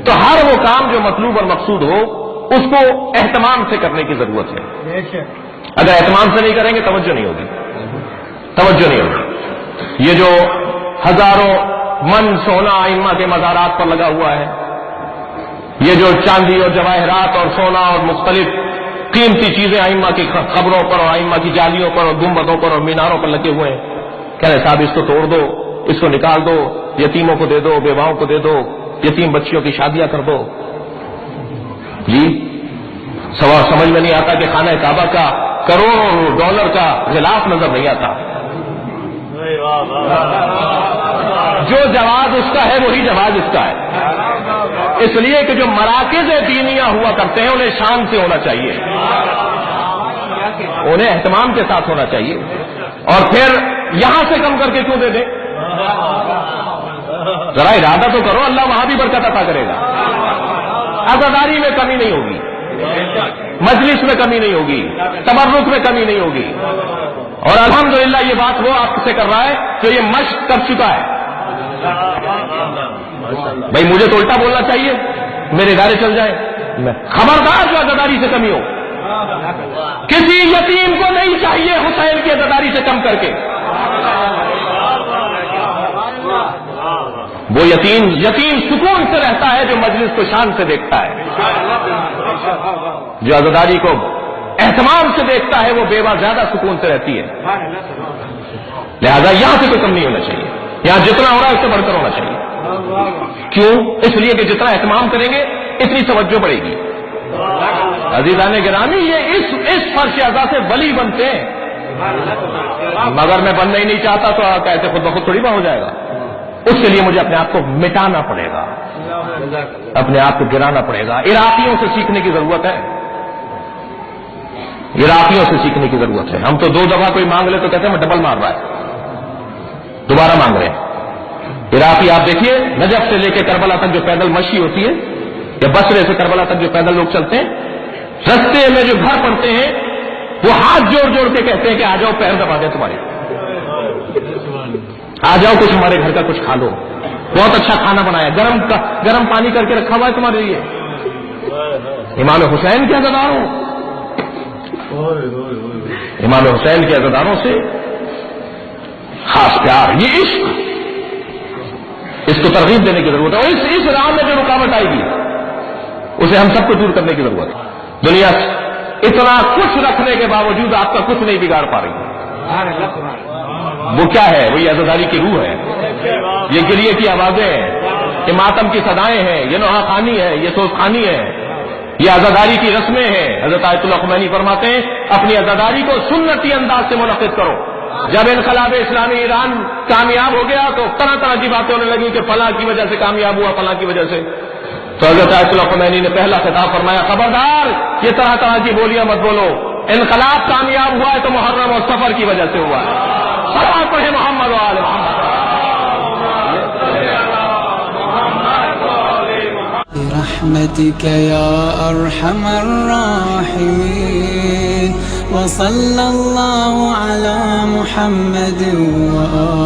تو ہر وہ کام جو مطلوب اور مقصود ہو اس کو اہتمام سے کرنے کی ضرورت ہے. اگر اہتمام سے نہیں کریں گے توجہ نہیں ہوگی، توجہ نہیں ہوگی. یہ جو ہزاروں من سونا ائمہ کے مزارات پر لگا ہوا ہے، یہ جو چاندی اور جواہرات اور سونا اور مختلف قیمتی چیزیں ائمہ کی قبروں پر اور ائمہ کی جالیوں پر اور گنبدوں پر اور میناروں پر لگے ہوئے ہیں، کہہ رہے صاحب اس کو توڑ دو، اس کو نکال دو، یتیموں کو دے دو، بیواؤں کو دے دو، یتیم بچیوں کی شادیاں کر دو. جی سمجھ میں نہیں آتا کہ خانہ کعبہ کا کروڑوں ڈالر کا غلاف نظر نہیں آتا. جو جواز اس کا ہے وہی جواز اس کا ہے. اس لیے کہ جو مراکز دینیہ ہوا کرتے ہیں انہیں شان سے ہونا چاہیے، انہیں اہتمام کے ساتھ ہونا چاہیے. اور پھر یہاں سے کم کر کے کیوں دے دیں؟ ذرا ارادہ تو کرو، اللہ وہاں بھی برکت عطا کرے گا. عزاداری میں کمی نہیں ہوگی، مجلس میں کمی نہیں ہوگی، تبرک میں کمی نہیں ہوگی. اور الحمدللہ یہ بات وہ آپ سے کر رہا ہے جو یہ مشق کر چکا ہے. بھائی مجھے تو الٹا بولنا چاہیے، میرے ادارے چل جائیں. خبردار جو عزاداری سے کمی ہو، کسی یتیم کو نہیں چاہیے حسین کی عزاداری سے کم کر کے. وہ یتیم سکون سے رہتا ہے جو مجلس کو شان سے دیکھتا ہے، جو عزاداری کو اہتمام سے دیکھتا ہے وہ بیوہ زیادہ سکون سے رہتی ہے. لہذا یہاں سے کوئی کم نہیں ہونا چاہیے، یہاں جتنا ہو رہا ہے اس سے بڑھ کر ہونا چاہیے. کیوں؟ اس لیے کہ جتنا اہتمام کریں گے اتنی توجہ بڑھے گی. عزیزان گرامی یہ اس فرش اعضا سے ولی بنتے ہیں، مگر میں بننا ہی نہیں چاہتا تو کیسے خود بخود تھوڑی بہت ہو جائے گا. اس کے لیے مجھے اپنے آپ کو مٹانا پڑے گا، اپنے آپ کو گرانا پڑے گا. عراقیوں سے سیکھنے کی ضرورت ہے، عراقیوں سے سیکھنے کی ضرورت ہے. ہم تو 2 دفعہ کوئی مانگ لے تو کہتے ہیں میں ڈبل مار رہا ہے، دوبارہ مانگ رہے ہیں. عراقی آپ دیکھیے نجف سے لے کے کربلا تک جو پیدل مشی ہوتی ہے، یا بصرے سے کربلا تک جو پیدل لوگ چلتے ہیں، رستے میں جو گھر پڑتے ہیں وہ ہاتھ جوڑ جوڑ کے کہتے ہیں کہ آ جاؤ پیر دبا دیں تمہارے، آ جاؤ کچھ ہمارے گھر کا کچھ کھا لو، بہت اچھا کھانا بنایا، گرم پانی کر کے رکھا ہوا ہے تمہارے لیے. امام حسین کے عزاداروں، امام حسین کے عزاداروں سے خاص پیار، یہ عشق، اس کو ترغیب دینے کی ضرورت ہے. اور اس راہ میں جو رکاوٹ آئے گی اسے ہم سب کو دور کرنے کی ضرورت ہے. دنیا اتنا کچھ رکھنے کے باوجود آپ کا کچھ نہیں بگاڑ پا رہی ہے. وہ کیا ہے؟ وہ یہ عزاداری کی روح ہے، یہ گریے کی آوازیں ہیں، یہ ماتم کی صدائیں ہیں، یہ نوحہ خوانی ہے، یہ سوز خوانی ہے، یہ عزاداری کی رسمیں ہیں. حضرت آیت اللہ خمینی فرماتے ہیں اپنی عزاداری کو سنتی انداز سے منعقد کرو. جب انقلاب اسلامی ایران کامیاب ہو گیا تو طرح طرح کی باتیں ہونے لگی کہ فلاں کی وجہ سے کامیاب ہوا، فلاں کی وجہ سے. تو حضرت آیت اللہ خمینی نے پہلا خطاب فرمایا خبردار یہ طرح طرح کی بولیاں مت بولو، انقلاب کامیاب ہوا ہے تو محرم اور سفر کی وجہ سے ہوا ہے. صلوات پڑھے محمد و آل محمد. برحمتك يا أرحم الراحمين وصلى الله على محمد وآله